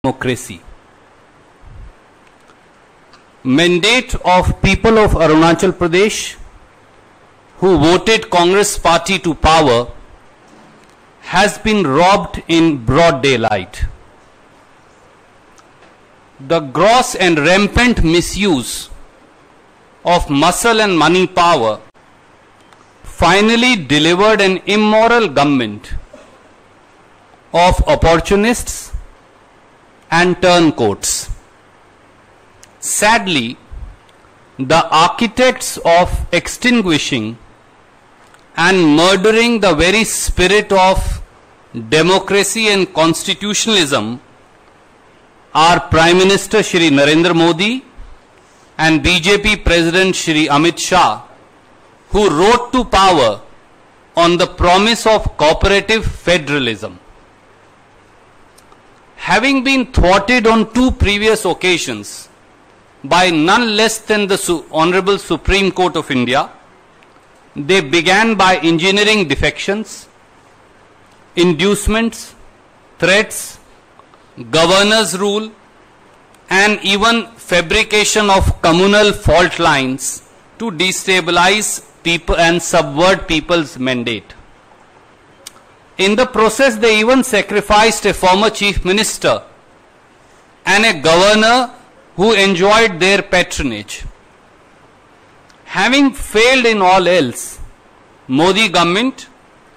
democracy. Mandate of people of Arunachal Pradesh who voted Congress party to power has been robbed in broad daylight. The gross and rampant misuse of muscle and money power finally delivered an immoral government of opportunists and turncoats. Sadly, the architects of extinguishing and murdering the very spirit of democracy and constitutionalism are Prime Minister Shri Narendra Modi and BJP President Shri Amit Shah, who rode to power on the promise of cooperative federalism. Having been thwarted on 2 previous occasions by none less than the Honorable Supreme Court of India, they began by engineering defections, inducements, threats, governor's rule, and even fabrication of communal fault lines to destabilize people and subvert people's mandate. In the process, they even sacrificed a former chief minister and a governor who enjoyed their patronage. Having failed in all else, Modi government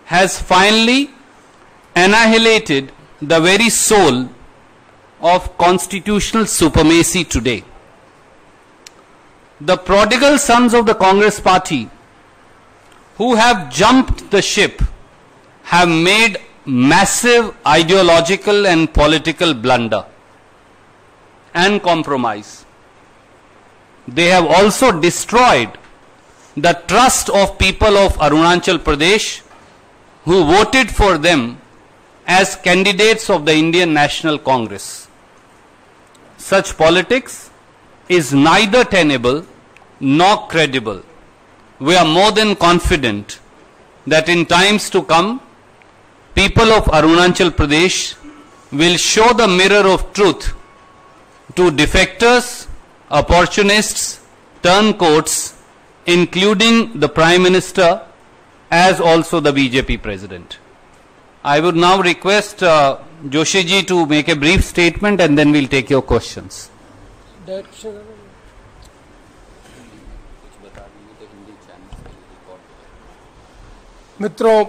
has finally annihilated the very soul of constitutional supremacy today. The prodigal sons of the Congress party who have jumped the ship have made massive ideological and political blunder and compromise. They have also destroyed the trust of people of Arunachal Pradesh who voted for them as candidates of the Indian National Congress. Such politics is neither tenable nor credible. We are more than confident that in times to come, people of Arunachal Pradesh will show the mirror of truth to defectors, opportunists, turncoats, including the Prime Minister as also the BJP President. I would now request Joshi ji to make a brief statement and then we'll take your questions. मित्रों,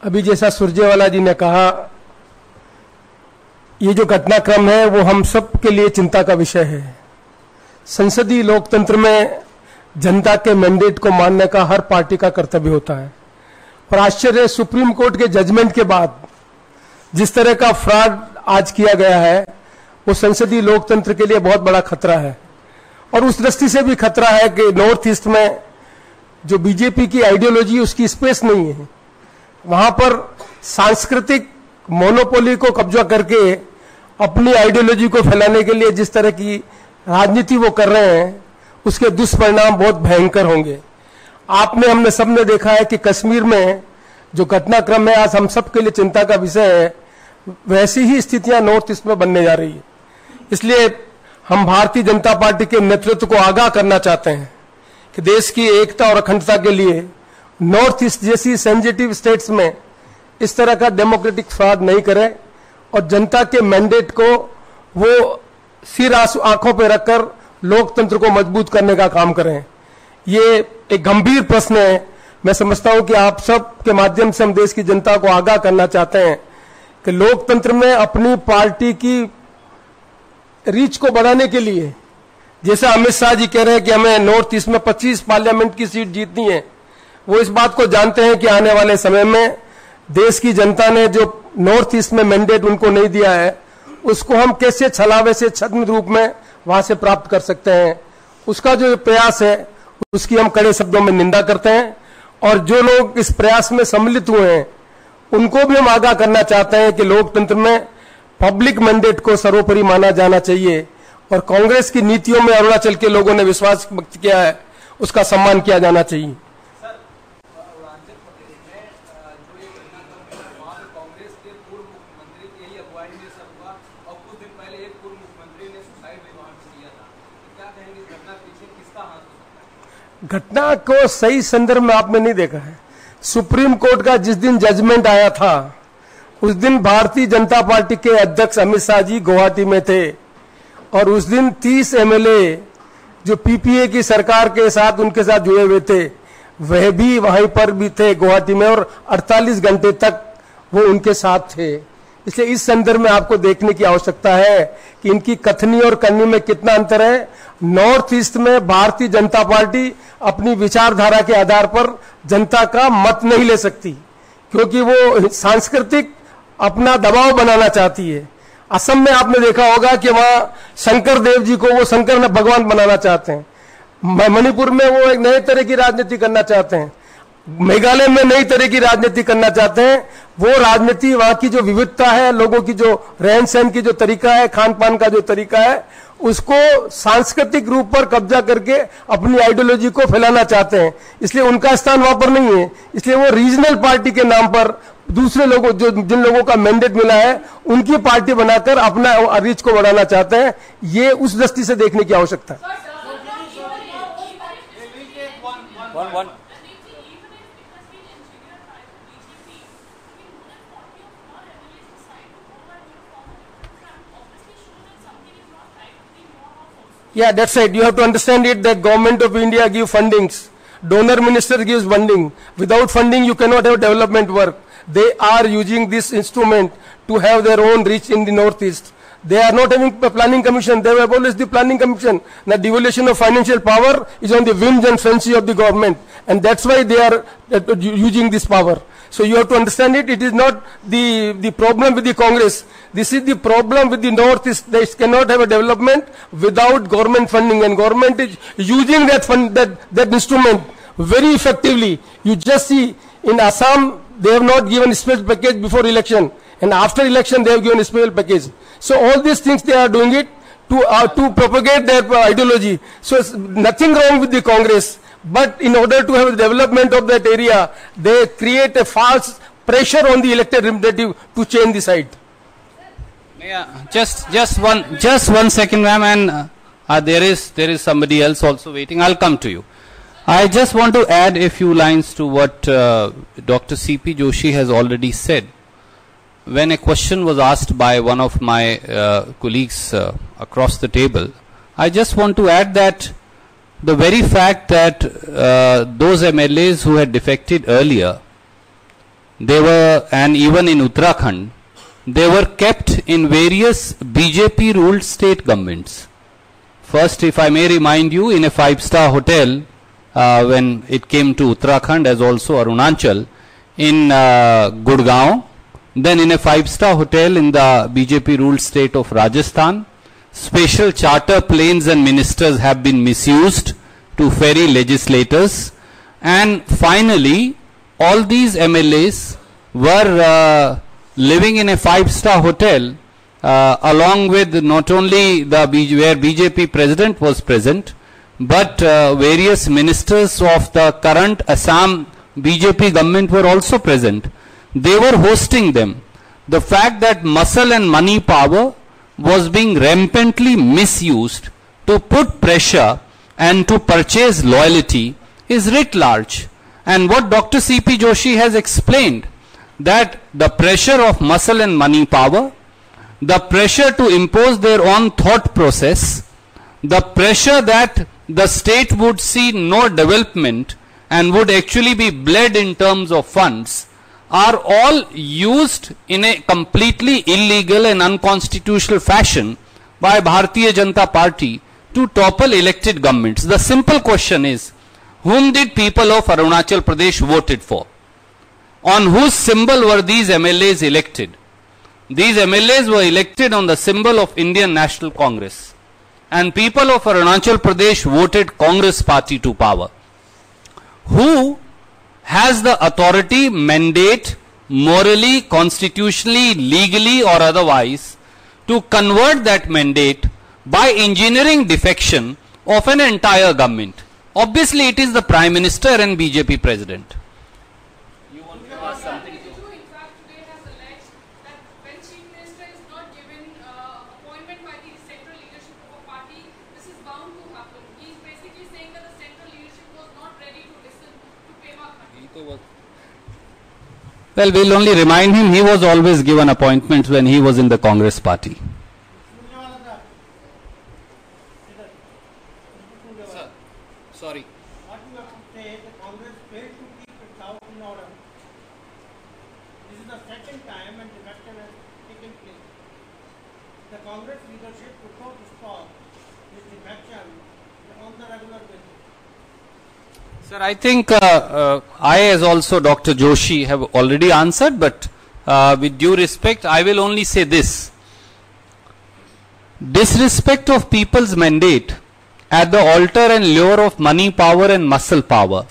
अभी जैसा सुरजेवाला जी ने कहा, ये जो घटनाक्रम है वो हम सब के लिए चिंता का विषय है। संसदीय लोकतंत्र में जनता के मैंडेट को मानने का हर पार्टी का कर्तव्य होता है और आश्चर्य, सुप्रीम कोर्ट के जजमेंट के बाद जिस तरह का फ्रॉड आज किया गया है वो संसदीय लोकतंत्र के लिए बहुत बड़ा खतरा है। और उस दृष्टि से भी खतरा है कि नॉर्थ ईस्ट में जो बीजेपी की आइडियोलॉजी, उसकी स्पेस नहीं है। वहां पर सांस्कृतिक मोनोपोली को कब्जा करके अपनी आइडियोलॉजी को फैलाने के लिए जिस तरह की राजनीति वो कर रहे हैं, उसके दुष्परिणाम बहुत भयंकर होंगे। आपने, हमने सबने देखा है कि कश्मीर में जो घटनाक्रम है आज हम सब के लिए चिंता का विषय है, वैसी ही स्थितियां नॉर्थ ईस्ट में बनने जा रही है। इसलिए हम भारतीय जनता पार्टी के नेतृत्व को आगाह करना चाहते हैं कि देश की एकता और अखंडता के लिए नॉर्थ ईस्ट जैसी सेंसिटिव स्टेट्स में इस तरह का डेमोक्रेटिक फ्रॉड नहीं करें और जनता के मैंडेट को वो सिर आंखों पर रखकर लोकतंत्र को मजबूत करने का काम करें। ये एक गंभीर प्रश्न है। मैं समझता हूं कि आप सब के माध्यम से हम देश की जनता को आगाह करना चाहते हैं कि लोकतंत्र में अपनी पार्टी की रीच को बढ़ाने के लिए, जैसा अमित शाह जी कह रहे हैं कि हमें नॉर्थ ईस्ट में 25 पार्लियामेंट की सीट जीतनी है, वो इस बात को जानते हैं कि आने वाले समय में देश की जनता ने जो नॉर्थ ईस्ट में मैंडेट उनको नहीं दिया है, उसको हम कैसे छलावे से छद्म रूप में वहां से प्राप्त कर सकते हैं। उसका जो प्रयास है उसकी हम कड़े शब्दों में निंदा करते हैं और जो लोग इस प्रयास में सम्मिलित हुए हैं उनको भी हम आगाह करना चाहते हैं कि लोकतंत्र में पब्लिक मैंडेट को सर्वोपरि माना जाना चाहिए और कांग्रेस की नीतियों में अरुणाचल के लोगों ने विश्वास व्यक्त किया है, उसका सम्मान किया जाना चाहिए। और कुछ दिन पहले एक पूर्व मुख्यमंत्री ने सुसाइड भी वहां पे किया था। तो क्या कहेंगे इस घटना के पीछे किसका हाथ हो सकता है? घटना को सही संदर्भ में आपने नहीं देखा है। सुप्रीम कोर्ट का जिस दिन जजमेंट आया था उस दिन भारतीय जनता पार्टी के अध्यक्ष अमित शाह जी गुवाहाटी में थे और उस दिन 30 एमएलए जो पीपीए की सरकार के साथ उनके साथ जुड़े हुए थे वह भी वहीं पर भी थे गुवाहाटी में और 48 घंटे तक वो उनके साथ थे। इसलिए इस संदर्भ में आपको देखने की आवश्यकता है कि इनकी कथनी और करनी में कितना अंतर है। नॉर्थ ईस्ट में भारतीय जनता पार्टी अपनी विचारधारा के आधार पर जनता का मत नहीं ले सकती क्योंकि वो सांस्कृतिक अपना दबाव बनाना चाहती है। असम में आपने देखा होगा कि वहां शंकर देव जी को वो शंकर भगवान बनाना चाहते हैं। मणिपुर में वो एक नए तरह की राजनीति करना चाहते हैं। मेघालय में नई तरह की राजनीति करना चाहते हैं। वो राजनीति वहां की जो विविधता है, लोगों की जो रहन सहन की जो तरीका है, खान पान का जो तरीका है, उसको सांस्कृतिक रूप पर कब्जा करके अपनी आइडियोलॉजी को फैलाना चाहते हैं। इसलिए उनका स्थान वहां पर नहीं है। इसलिए वो रीजनल पार्टी के नाम पर दूसरे लोगों जो जिन लोगों का मैंडेट मिला है उनकी पार्टी बनाकर अपना रीच को बढ़ाना चाहते हैं। ये उस दृष्टि से देखने की आवश्यकता है। Yeah, that's right. You have to understand it that government of India give fundings. Donor minister gives funding. Without funding, you cannot have development work. They are using this instrument to have their own reach in the northeast. They are not having a planning commission. They have abolished the planning commission. The devolution of financial power is on the whims and fancy of the government, and that's why they are using this power. So you have to understand it. It is not the problem with the Congress. This is the problem with the Northeast. They cannot have a development without government funding, and government is using that instrument very effectively. You just see in Assam, they have not given a special package before election, and after election they have given a special package. So all these things they are doing it to propagate their ideology. So it's nothing wrong with the Congress. But in order to have the development of that area, they create a false pressure on the elected representative to change the side. Yeah, just one second, ma'am, and there is somebody else also waiting. I'll come to you. I just want to add a few lines to what Dr. C.P. Joshi has already said. When a question was asked by one of my colleagues across the table, I just want to add that the very fact that those MLAs who had defected earlier, they were, and even in Uttarakhand, they were kept in various BJP ruled state governments. First, if I may remind you, in a 5-star hotel, when it came to Uttarakhand, as also Arunachal, in Gurgaon, then in a 5-star hotel in the BJP ruled state of Rajasthan, special charter planes and ministers have been misused to ferry legislators, and finally all these MLAs were living in a 5-star hotel along with not only where BJP president was present, but various ministers of the current Assam BJP government were also present. They were hosting them. The fact that muscle and money power was being rampantly misused to put pressure and to purchase loyalty is writ large. And what Dr. C.P. Joshi has explained, that the pressure of muscle and money power, the pressure to impose their own thought process, the pressure that the state would see no development and would actually be bled in terms of funds, are all used in a completely illegal and unconstitutional fashion by Bharatiya Janata Party to topple elected governments. The simple question is, whom did people of Arunachal Pradesh voted for? On whose symbol were these MLAs elected? These MLAs were elected on the symbol of Indian National Congress. And people of Arunachal Pradesh voted Congress party to power. Who has the authority, mandate, morally, constitutionally, legally or otherwise, to convert that mandate by engineering defection of an entire government? Obviously, it is the Prime Minister and BJP President. You want to ask something? In fact, today has alleged that when Chief Minister is not given Well, we'll only remind him he was always given appointments when he was in the Congress party. Sir, sorry. What you have to say, the Congress failed to keep its house in order. This is the second time and defection has taken place. The Congress leadership could not stop this defection on the regular basis. Sir, I think I, as also Dr. Joshi, have already answered, but with due respect, I will only say this. Disrespect of people's mandate at the altar and lure of money power and muscle power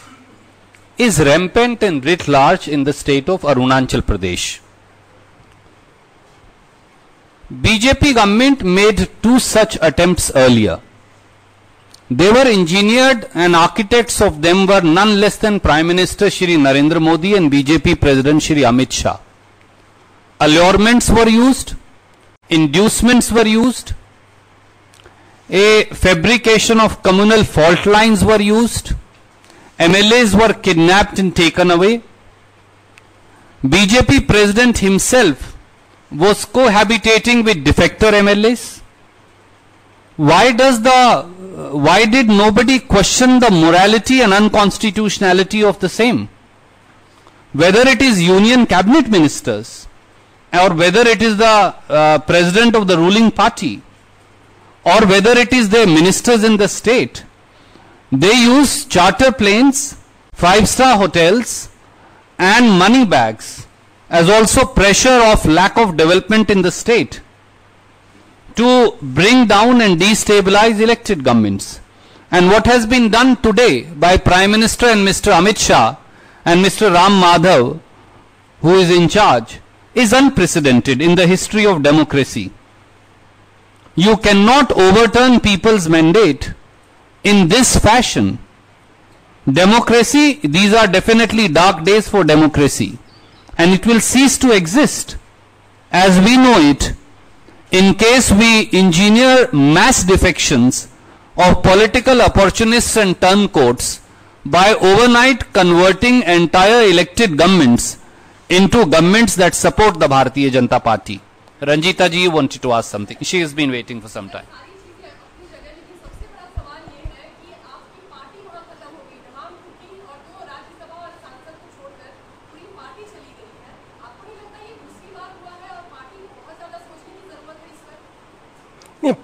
is rampant and writ large in the state of Arunachal Pradesh. BJP government made 2 such attempts earlier. They were engineered and architects of them were none less than Prime Minister Shri Narendra Modi and BJP President Shri Amit Shah. Allurements were used, inducements were used, a fabrication of communal fault lines were used, MLAs were kidnapped and taken away. BJP President himself was cohabitating with defector MLAs. Why did nobody question the morality and unconstitutionality of the same? Whether it is union cabinet ministers or whether it is the president of the ruling party or whether it is the ministers in the state, they use charter planes, 5-star hotels and money bags as also pressure of lack of development in the state to bring down and destabilize elected governments. And what has been done today by Prime Minister and Mr. Amit Shah and Mr. Ram Madhav, who is in charge, is unprecedented in the history of democracy. You cannot overturn people's mandate in this fashion. Democracy, these are definitely dark days for democracy, and it will cease to exist as we know it in case we engineer mass defections of political opportunists and turncoats by overnight converting entire elected governments into governments that support the Bharatiya Janata Party. Ranjita ji, you wanted to ask something. She has been waiting for some time.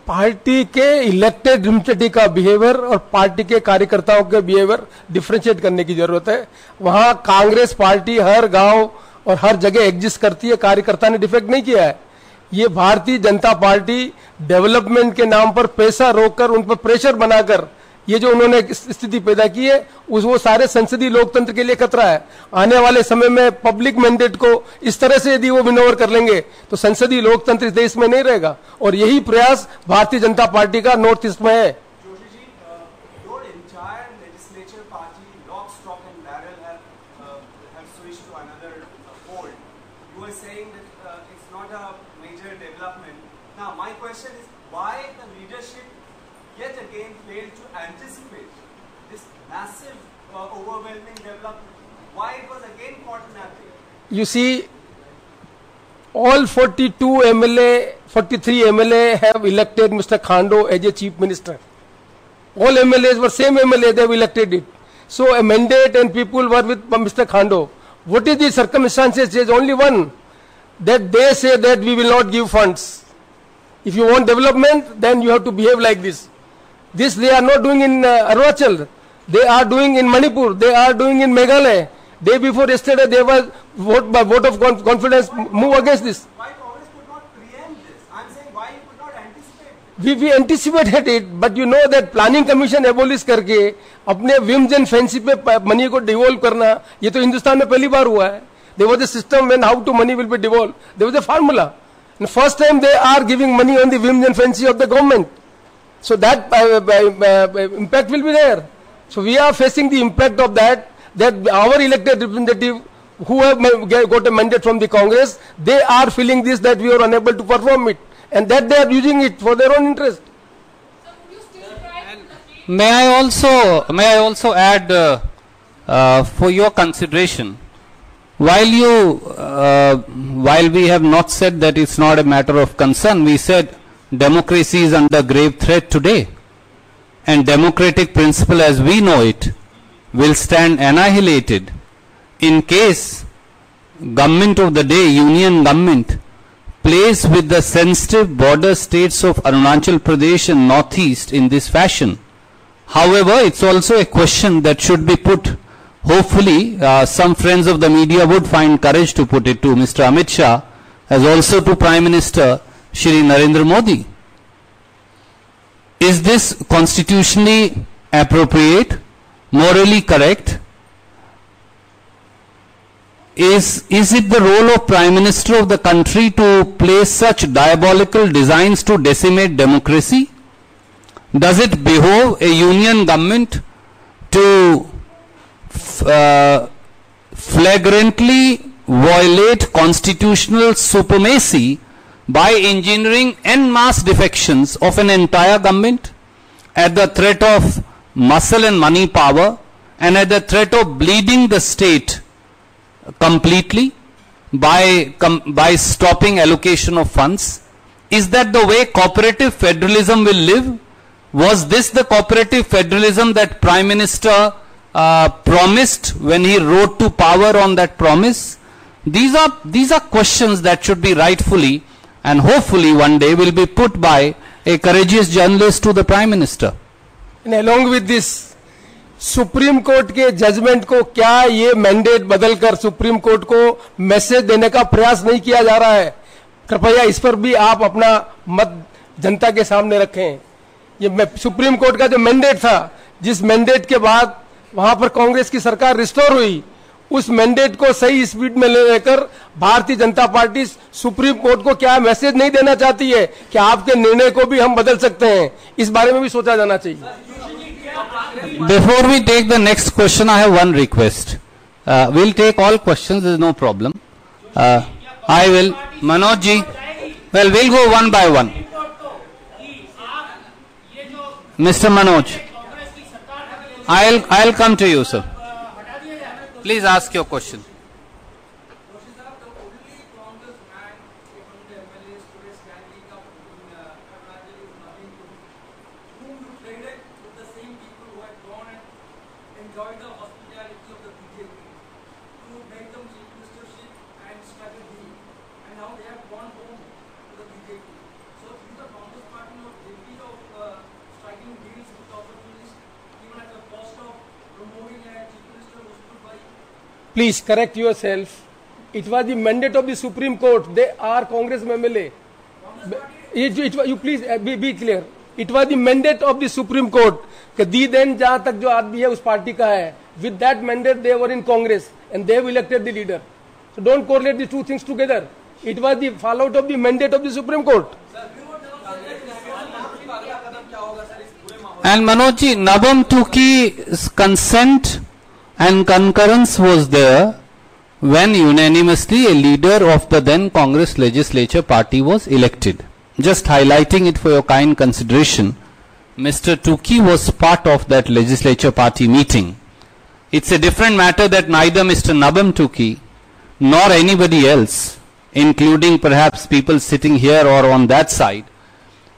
Party के elected representative का behaviour और party के कार्यकर्ताओं के behaviour differentiate करने की जरूरत है। वहां कांग्रेस पार्टी हर गांव और हर जगह एग्जिस्ट करती है, कार्यकर्ता ने डिफेक्ट नहीं किया है। ये भारतीय जनता पार्टी डेवलपमेंट के नाम पर पैसा रोककर उन पर प्रेशर बनाकर ये जो उन्होंने स्थिति पैदा की है वो सारे संसदीय लोकतंत्र के लिए खतरा है। आने वाले समय में पब्लिक मैंडेट को इस तरह से यदि वो विनोवर कर लेंगे तो संसदीय लोकतंत्र इस देश में नहीं रहेगा, और यही प्रयास भारतीय जनता पार्टी का नॉर्थ ईस्ट में है। Yet again failed to anticipate this massive overwhelming development. Why it was again caught napping? You see, all 43 MLA have elected Mr. Khando as a chief minister. All MLAs were same MLA, they have elected it. So a mandate and people were with Mr. Khando. What is the circumstances? There is only one, that they say that we will not give funds. If you want development, then you have to behave like this. This they are not doing in Arunachal. They are doing in Manipur. They are doing in Meghalaya. Day before yesterday, they were vote of confidence move against this. Why Congress could not preempt this? I am saying why you could not anticipate We this? anticipated it, but you know that planning commission abolish करके अपने whims and fancy पे money को devolve करना, ये तो हिंदुस्तान में पहली बार हुआ है. There was a system when how to money will be devolved. There was a formula. And first time they are giving money on the whims and fancy of the government. So that impact will be there. So we are facing the impact of that our elected representative who have got a mandate from the Congress, they are feeling this, that we are unable to perform it, and that they are using it for their own interest. May I also add for your consideration. While we have not said that it's not a matter of concern, we said democracy is under grave threat today, and democratic principle as we know it will stand annihilated in case government of the day, union government, plays with the sensitive border states of Arunachal Pradesh and Northeast in this fashion. However, it's also a question that should be put. Hopefully, some friends of the media would find courage to put it to Mr. Amit Shah, as also to Prime Minister Shri Narendra Modi. Is this constitutionally appropriate, morally correct? Is it the role of Prime Minister of the country to place such diabolical designs to decimate democracy? Does it behove a union government to flagrantly violate constitutional supremacy by engineering en masse defections of an entire government at the threat of muscle and money power and at the threat of bleeding the state completely by stopping allocation of funds? Is that the way cooperative federalism will live? Was this the cooperative federalism that Prime Minister promised when he rode to power on that promise? These are questions that should be rightfully and hopefully one day will be put by a courageous journalist to the Prime Minister. And along with this, supreme court के judgement को क्या ये mandate बदलकर supreme court को message देने का प्रयास नहीं किया जा रहा है? कृपया इस पर भी आप अपना मत जनता के सामने रखें. ये सुप्रीम कोर्ट का जो मैंडेट था, जिस मैंडेट के बाद वहां पर कांग्रेस की सरकार रिस्टोर हुई, उस मैंडेट को सही स्पीड में लेकर Bharatiya Janata party supreme court को क्या मैसेज नहीं देना चाहती है कि आपके निर्णय को भी हम बदल सकते हैं? इस बारे में भी सोचा जाना चाहिए. Before we take the next question, I have one request. We'll take all questions, there's no problem. I will, Manoj ji, well, we'll go one by one. Mr. Manoj, I'll come to you, sir. Please ask your question. Enjoy the hospitality of the BJP to make them chief ministership and struggle deal. And now they have gone home to the BJP. So is the Congress party not guilty of striking deals with the opportunists even at the cost of removing a chief minister who stood by? Please correct yourself. It was the mandate of the Supreme Court. They are Congress MLA. You please be clear. It was the mandate of the Supreme Court कि दी then जहां तक जो आदमी है उस party का है. With that mandate they were in Congress and they have elected the leader. So don't correlate the two things together. It was the fallout of the mandate of the Supreme Court. And Manoj ji, Nabam Tuki's consent and concurrence was there when unanimously a leader of the then Congress legislature party was elected. Just highlighting it for your kind consideration, Mr. Tuki was part of that legislature party meeting. It's a different matter that neither Mr. Nabam Tuki nor anybody else, including perhaps people sitting here or on that side,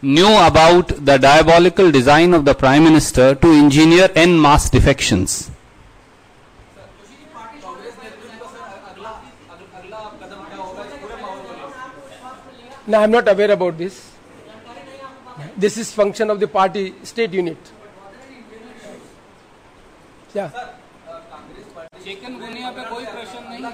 knew about the diabolical design of the Prime Minister to engineer en masse defections. No, I'm not aware about this. This is function of the party state unit. Yeah. Chikungunya पे कोई प्रश्न नहीं है.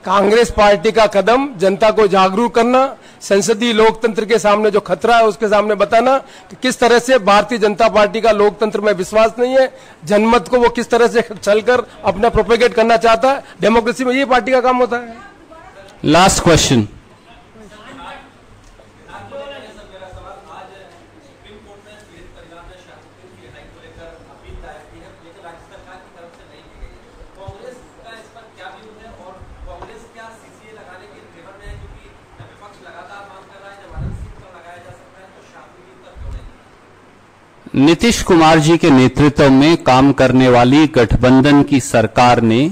Congress party का कदम जनता को जागरूक करना, संसदीय लोकतंत्र के सामने जो खतरा है उसके सामने बताना कि किस तरह से भारतीय जनता पार्टी का लोकतंत्र में विश्वास नहीं है, जनमत को वो किस तरह से छलकर अपना प्रोपेगेट करना चाहता है. डेमोक्रेसी में ये पार्टी का काम होता है. Last question. नीतीश कुमार जी के नेतृत्व में काम करने वाली गठबंधन की सरकार ने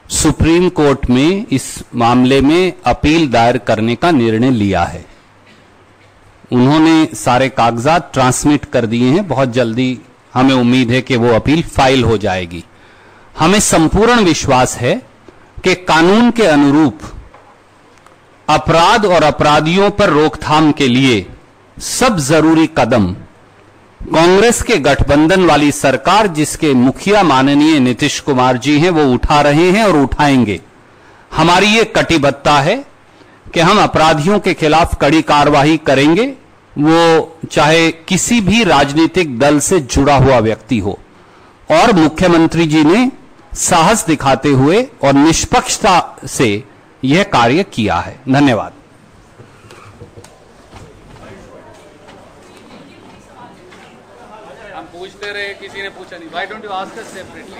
सुप्रीम कोर्ट में इस मामले में अपील दायर करने का निर्णय लिया है। उन्होंने सारे कागजात ट्रांसमिट कर दिए हैं। बहुत जल्दी हमें उम्मीद है कि वो अपील फाइल हो जाएगी। हमें संपूर्ण विश्वास है कि कानून के अनुरूप अपराध और अपराधियों पर रोकथाम के लिए सब जरूरी कदम कांग्रेस के गठबंधन वाली सरकार, जिसके मुखिया माननीय नीतीश कुमार जी हैं, वो उठा रहे हैं और उठाएंगे। हमारी ये कटिबद्धता है कि हम अपराधियों के खिलाफ कड़ी कार्रवाई करेंगे, वो चाहे किसी भी राजनीतिक दल से जुड़ा हुआ व्यक्ति हो। और मुख्यमंत्री जी ने साहस दिखाते हुए और निष्पक्षता से यह कार्य किया है। धन्यवाद। हम पूछते रहे, किसी ने पूछा नहीं। Why don't you ask us separately?